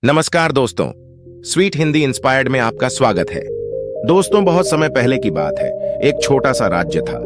नमस्कार दोस्तों, sweet Hindi inspired में आपका स्वागत है। दोस्तों, बहुत समय पहले की बात है। एक छोटा सा राज्य था।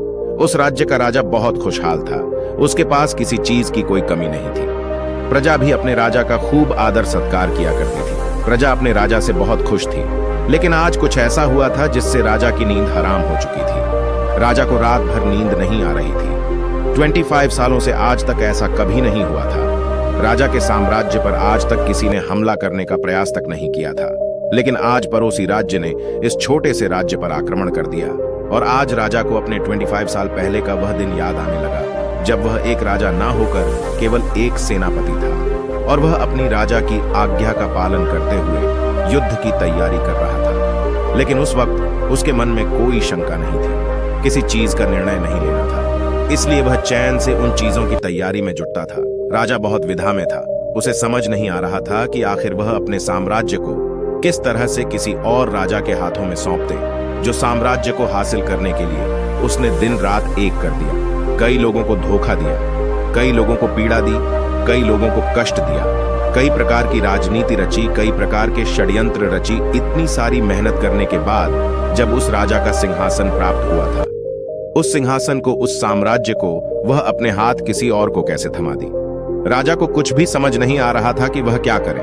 उस राज्य का राजा बहुत खुशहाल था। उसके पास किसी चीज की कोई कमी नहीं थी। प्रजा भी अपने राजा का खूब आदर सत्कार किया करती थी। प्रजा अपने राजा से बहुत खुश थी। लेकिन आज कुछ ऐसा हुआ था जिससे राजा की नींद हराम हो चुकी थी। राजा को रात भर नींद नहीं आ रही थी। 25 सालों से आज तक ऐसा कभी नहीं हुआ था। राजा के साम्राज्य पर आज तक किसी ने हमला करने का प्रयास तक नहीं किया था। लेकिन आज पड़ोसी राज्य ने इस छोटे से राज्य पर आक्रमण कर दिया। और आज राजा को अपने 25 साल पहले का वह दिन याद आने लगा, जब वह एक राजा ना होकर केवल एक सेनापति था और वह अपनी राजा की आज्ञा का पालन करते हुए युद्ध की तैयारी कर रहा था। लेकिन उस वक्त उसके मन में कोई शंका नहीं थी। किसी चीज का निर्णय नहीं लेना था, इसलिए वह चैन से उन चीजों की तैयारी में जुटता था। राजा बहुत विधा में था। उसे समझ नहीं आ रहा था कि आखिर वह अपने साम्राज्य को किस तरह से किसी और राजा के हाथों में सौंप दे, जो साम्राज्य को हासिल करने के लिए उसने दिन रात एक कर दिया। कई लोगों को धोखा दिया, कई लोगों को पीड़ा दी, कई लोगों को कष्ट दिया, कई प्रकार की राजनीति रची, कई प्रकार के षड्यंत्र रची। इतनी सारी मेहनत करने के बाद जब उस राजा का सिंहासन प्राप्त हुआ था, उस सिंहासन को, उस साम्राज्य को वह अपने हाथ किसी और को कैसे थमा दी। राजा को कुछ भी समझ नहीं आ रहा था कि वह क्या करे।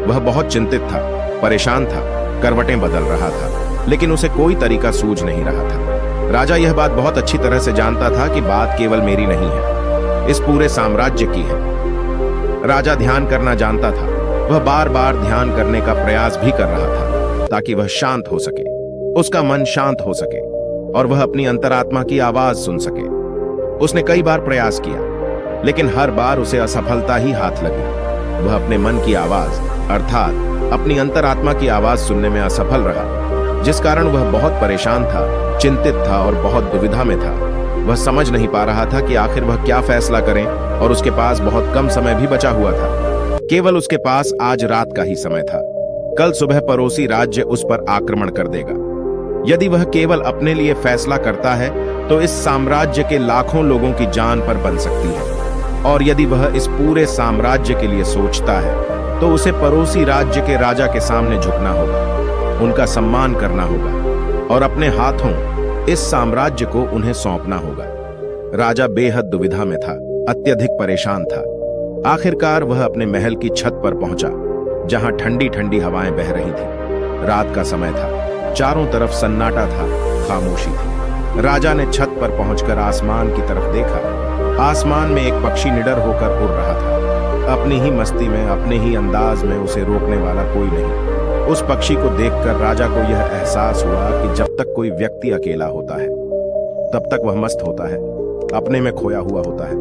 वह बहुत चिंतित था, परेशान था, करवटें बदल रहा था, लेकिन उसे कोई तरीका सूझ नहीं रहा था। राजा यह बात बहुत अच्छी तरह से जानता था कि बात केवल मेरी नहीं है, इस पूरे साम्राज्य की है। राजा ध्यान करना जानता था। वह बार बार ध्यान करने का प्रयास भी कर रहा था ताकि वह शांत हो सके, उसका मन शांत हो सके और वह अपनी अंतरात्मा की आवाज सुन सके। उसने कई बार प्रयास किया, लेकिन हर बार उसे असफलता ही हाथ लगी। वह अपने मन की आवाज अर्थात अपनी अंतरात्मा की आवाज सुनने में असफल रहा, जिस कारण वह बहुत परेशान था, चिंतित था और बहुत दुविधा में था। वह समझ नहीं पा रहा था कि आखिर वह क्या फैसला करें और उसके पास बहुत कम समय भी बचा हुआ था। केवल उसके पास आज रात का ही समय था। कल सुबह पड़ोसी राज्य उस पर आक्रमण कर देगा। यदि वह केवल अपने लिए फैसला करता है तो इस साम्राज्य के लाखों लोगों की जान पर बन सकती है। और यदि वह इस पूरे साम्राज्य के लिए सोचता है तो उसे पड़ोसी राज्य के राजा के सामने झुकना होगा, उनका सम्मान करना होगा और अपने हाथों इस साम्राज्य को उन्हें सौंपना होगा। राजा बेहद दुविधा में था, अत्यधिक परेशान था। आखिरकार वह अपने महल की छत पर पहुंचा, जहां ठंडी ठंडी हवाएं बह रही थी। रात का समय था, चारों तरफ सन्नाटा था, खामोशी थी। राजा ने छत पर पहुंचकर आसमान की तरफ देखा। आसमान में एक पक्षी निडर होकर उड़ रहा था, अपनी ही मस्ती में, अपने ही अंदाज में। उसे रोकने वाला कोई नहीं। उस पक्षी को देखकर राजा को यह एहसास हुआ कि जब तक कोई व्यक्ति अकेला होता है तब तक वह मस्त होता है, अपने में खोया हुआ होता है।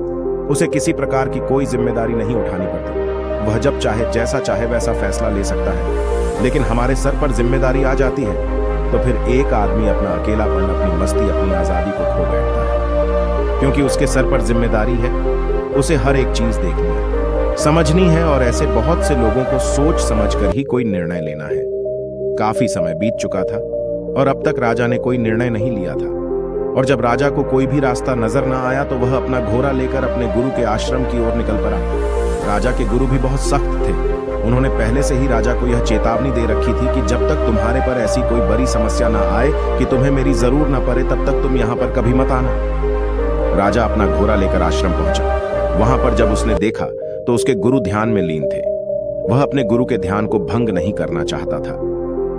उसे किसी प्रकार की कोई जिम्मेदारी नहीं उठानी पड़ती। वह जब चाहे, जैसा चाहे वैसा फैसला ले सकता है। लेकिन हमारे सर पर जिम्मेदारी आ जाती है तो फिर एक आदमी अपना अकेलापन, अपनी मस्ती, अपनी आजादी को खो बैठता है, क्योंकि उसके सर पर जिम्मेदारी है। उसे हर एक चीज देखनी है, समझनी है और ऐसे बहुत से लोगों को सोच समझकर ही कोई निर्णय लेना है। काफी समय बीत चुका था और अब तक राजा ने कोई निर्णय नहीं लिया था। और जब राजा को कोई भी रास्ता नजर न आया तो वह अपना घोड़ा लेकर अपने गुरु के आश्रम की ओर निकल पड़ा। राजा के गुरु भी बहुत सख्त थे। उन्होंने पहले से ही राजा को यह चेतावनी दे रखी थी कि जब तक तुम्हारे पर ऐसी कोई बड़ी समस्या ना आए कि तुम्हें मेरी जरूर न पड़े, तब तक तुम यहाँ पर कभी मत आना। राजा अपना घोड़ा लेकर आश्रम पहुंचा। वहां पर जब उसने देखा तो उसके गुरु ध्यान में लीन थे। वह अपने गुरु के ध्यान को भंग नहीं करना चाहता था।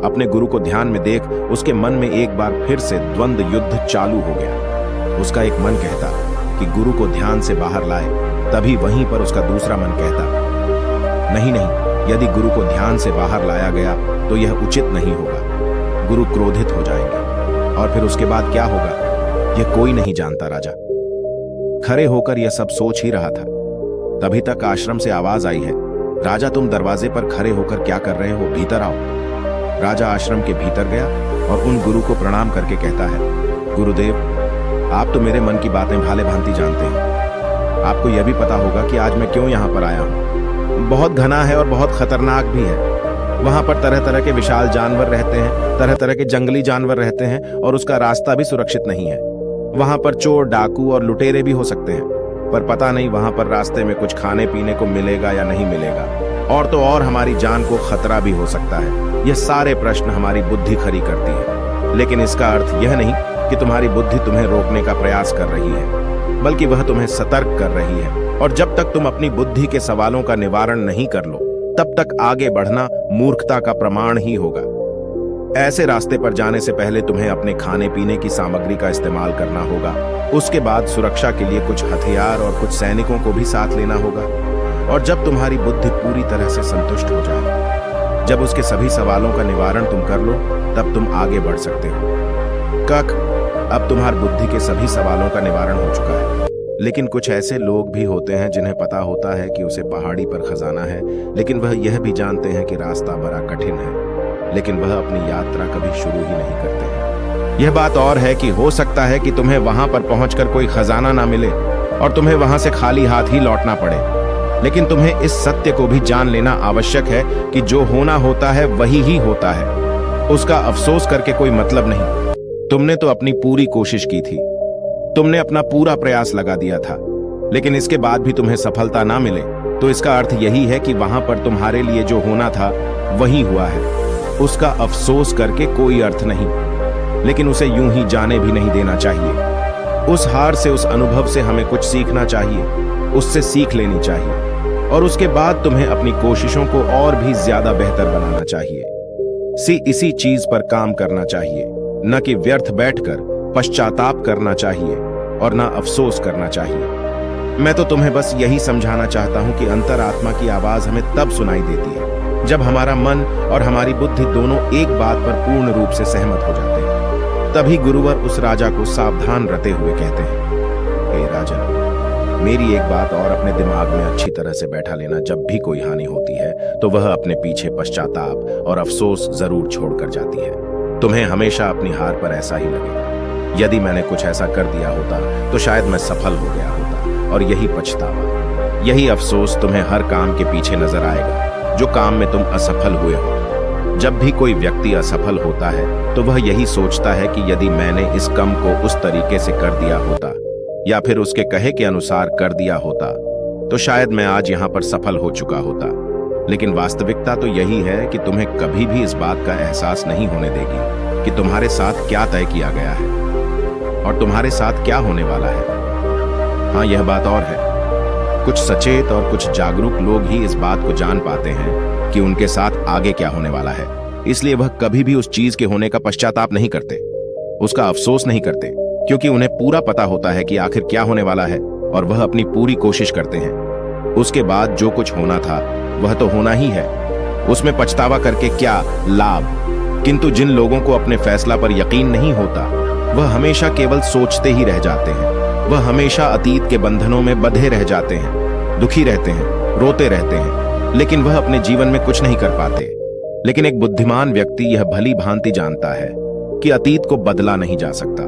अपने गुरु को ध्यान में देख उसके मन में एक बार फिर से द्वंद्व युद्ध चालू हो गया। उसका एक मन कहता कि गुरु को ध्यान से बाहर लाए, तभी वहीं पर उसका दूसरा मन कहता नहीं नहीं, यदि गुरु को ध्यान से बाहर लाया गया तो यह उचित नहीं होगा। गुरु क्रोधित हो जाएंगे और फिर उसके बाद क्या होगा यह कोई नहीं जानता। राजा खड़े होकर यह सब सोच ही रहा था। तभी तक आश्रम से आवाज आई है, राजा तुम दरवाजे पर खड़े होकर क्या कर रहे हो, भीतर आओ। राजा आश्रम के भीतर गया और उन गुरु को प्रणाम करके कहता है, गुरुदेव, आप तो मेरे मन की बातें भाले भांति जानते हैं। आपको यह भी पता होगा कि आज मैं क्यों यहाँ पर आया हूँ। बहुत घना है और बहुत खतरनाक भी है। वहां पर तरह तरह के विशाल जानवर रहते हैं, तरह तरह के जंगली जानवर रहते हैं और उसका रास्ता भी सुरक्षित नहीं है। वहां पर चोर, डाकू और लुटेरे भी हो सकते हैं, पर पता नहीं वहां पर रास्ते में कुछ खाने पीने को मिलेगा या नहीं मिलेगा। और तो और हमारी जान को खतरा भी हो सकता है। यह सारे प्रश्न हमारी बुद्धि खड़ी करती है, लेकिन इसका अर्थ यह नहीं कि तुम्हारी बुद्धि तुम्हें रोकने का प्रयास कर रही है, बल्कि वह तुम्हें सतर्क कर रही है। और जब तक तुम अपनी बुद्धि के सवालों का निवारण नहीं कर लो, तब तक आगे बढ़ना मूर्खता का प्रमाण ही होगा। ऐसे रास्ते पर जाने से पहले तुम्हें अपने खाने पीने की सामग्री का इस्तेमाल करना होगा। उसके बाद सुरक्षा के लिए कुछ हथियार और कुछ सैनिकों को भी साथ लेना होगा। और जब तुम्हारी बुद्धि पूरी तरह से संतुष्ट हो जाए, जब उसके सभी सवालों का निवारण तुम कर लो, तब तुम आगे बढ़ सकते हो। कक, अब तुम्हारी बुद्धि के सभी सवालों का निवारण हो चुका है। लेकिन कुछ ऐसे लोग भी होते हैं जिन्हें पता होता है कि उसे पहाड़ी पर खजाना है, लेकिन वह यह भी जानते हैं कि रास्ता बड़ा कठिन है, लेकिन वह अपनी यात्रा कभी शुरू ही नहीं करते हैं। यह बात और है कि हो सकता है कि तुम्हें वहां पर पहुंचकर कोई खजाना ना मिले और तुम्हें वहां से खाली हाथ ही लौटना पड़े, लेकिन तुम्हें इस सत्य को भी जान लेना आवश्यक है कि जो होना होता है वही ही होता है। उसका अफसोस करके कोई मतलब नहीं। तुमने तो अपनी पूरी कोशिश की थी, तुमने अपना पूरा प्रयास लगा दिया था, लेकिन इसके बाद भी तुम्हें सफलता ना मिले तो इसका अर्थ यही है कि वहां पर तुम्हारे लिए जो होना था वही हुआ है। उसका अफसोस करके कोई अर्थ नहीं, लेकिन उसे यूं ही जाने भी नहीं देना चाहिए। उस हार से, उस अनुभव से हमें कुछ सीखना चाहिए, उससे सीख लेनी चाहिए और उसके बाद तुम्हें अपनी कोशिशों को और भी ज्यादा बेहतर बनाना चाहिए। इसी चीज पर काम करना चाहिए, न कि व्यर्थ बैठकर पश्चाताप करना चाहिए और न अफसोस करना चाहिए। मैं तो तुम्हें बस यही समझाना चाहता हूं कि अंतरात्मा की आवाज हमें तब सुनाई देती है जब हमारा मन और हमारी बुद्धि दोनों एक बात पर पूर्ण रूप से सहमत हो जाते हैं। तभी गुरुवर उस राजा को सावधान रहते हुए कहते हैं, हे राजन, मेरी एक बात और अपने दिमाग में अच्छी तरह से बैठा लेना, जब भी कोई हानि होती है तो वह अपने पीछे पश्चाताप और अफसोस जरूर छोड़कर जाती है। तुम्हें हमेशा अपनी हार पर ऐसा ही लगेगा। यदि मैंने कुछ ऐसा कर दिया होता तो शायद मैं सफल हो गया होता, और यही पछतावा, यही अफसोस तुम्हें हर काम के पीछे नजर आएगा जो काम में तुम असफल हुए हो। जब भी कोई व्यक्ति असफल होता है तो वह यही सोचता है कि यदि मैंने इस काम को उस तरीके से कर दिया होता या फिर उसके कहे के अनुसार कर दिया होता तो शायद मैं आज यहाँ पर सफल हो चुका होता। लेकिन वास्तविकता तो यही है कि तुम्हें कभी भी इस बात का एहसास नहीं होने देगी कि तुम्हारे साथ क्या तय किया गया है और तुम्हारे साथ क्या होने वाला है। हाँ, यह बात और है, कुछ सचेत और कुछ जागरूक लोग ही इस बात को जान पाते हैं कि उनके साथ आगे क्या होने वाला है, इसलिए वह कभी भी उस चीज के होने का पश्चाताप नहीं करते, उसका अफसोस नहीं करते, क्योंकि उन्हें पूरा पता होता है कि आखिर क्या होने वाला है और वह अपनी पूरी कोशिश करते हैं। उसके बाद जो कुछ होना था वह तो होना ही है, उसमें पछतावा करके क्या लाभ। किंतु जिन लोगों को अपने फैसला पर यकीन नहीं होता, वह हमेशा केवल सोचते ही रह जाते हैं। वह हमेशा अतीत के बंधनों में बंधे रह जाते हैं, दुखी रहते हैं, रोते रहते हैं, लेकिन वह अपने जीवन में कुछ नहीं कर पाते। लेकिन एक बुद्धिमान व्यक्ति यह भली भांति जानता है कि अतीत को बदला नहीं जा सकता,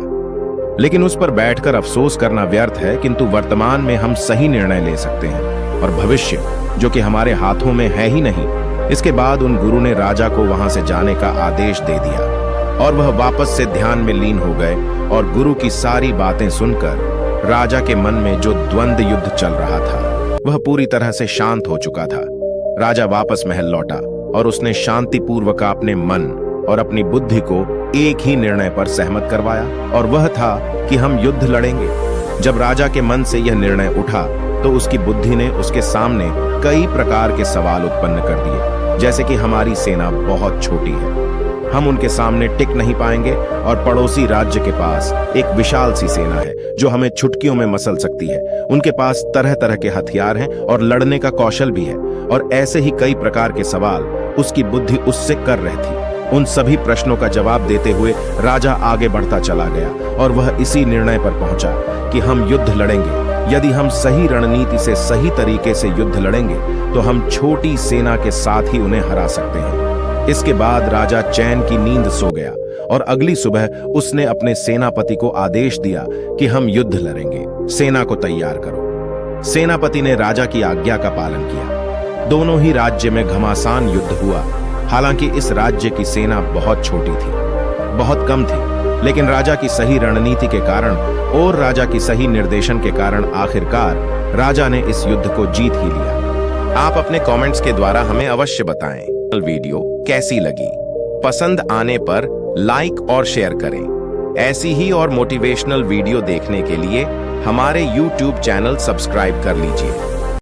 लेकिन उस पर बैठकर अफसोस करना व्यर्थ है। किंतु वर्तमान में हम सही निर्णय ले सकते हैं और भविष्य, जो कि हमारे हाथों में है ही नहीं। इसके बाद उन गुरु ने राजा को वहां से जाने का आदेश दे दिया और वह वापस से ध्यान में लीन हो गए और गुरु की सारी बातें सुनकर राजा के मन में जो द्वंद्व युद्ध चल रहा था वह पूरी तरह से शांत हो चुका था। राजा वापस महल लौटा और उसने शांतिपूर्वक अपने मन और अपनी बुद्धि को एक ही निर्णय पर सहमत करवाया, और वह था कि हम युद्ध लड़ेंगे। जब राजा के मन से यह निर्णय उठा तो उसकी बुद्धि ने उसके सामने कई प्रकार के सवाल उत्पन्न कर दिए, जैसे कि हमारी सेना बहुत छोटी है, हम उनके सामने टिक नहीं पाएंगे, और पड़ोसी राज्य के पास एक विशाल सी सेना है जो हमें चुटकियों में मसल सकती है। उनके पास तरह तरह के हथियार हैं और लड़ने का कौशल भी है, और ऐसे ही कई प्रकार के सवाल उसकी बुद्धि उससे कर रही थी। उन सभी प्रश्नों का जवाब देते हुए राजा आगे बढ़ता चला गया और वह इसी निर्णय पर पहुंचा कि हम युद्ध लड़ेंगे। यदि हम सही रणनीति से, सही तरीके से युद्ध लड़ेंगे तो हम छोटी सेना के साथ ही उन्हें हरा सकते हैं। इसके बाद राजा चैन की नींद सो गया और अगली सुबह उसने अपने सेनापति को आदेश दिया कि हम युद्ध लड़ेंगे, सेना को तैयार करो। सेनापति ने राजा की आज्ञा का पालन किया। दोनों ही राज्य में घमासान युद्ध हुआ। हालांकि इस राज्य की सेना बहुत छोटी थी, बहुत कम थी, लेकिन राजा की सही रणनीति के कारण और राजा की सही निर्देशन के कारण आखिरकार राजा ने इस युद्ध को जीत ही लिया। आप अपने कमेंट्स के द्वारा हमें अवश्य बताएं। वीडियो कैसी लगी? पसंद आने पर लाइक और शेयर करें। ऐसी ही और मोटिवेशनल वीडियो देखने के लिए हमारे YouTube चैनल सब्सक्राइब कर लीजिए।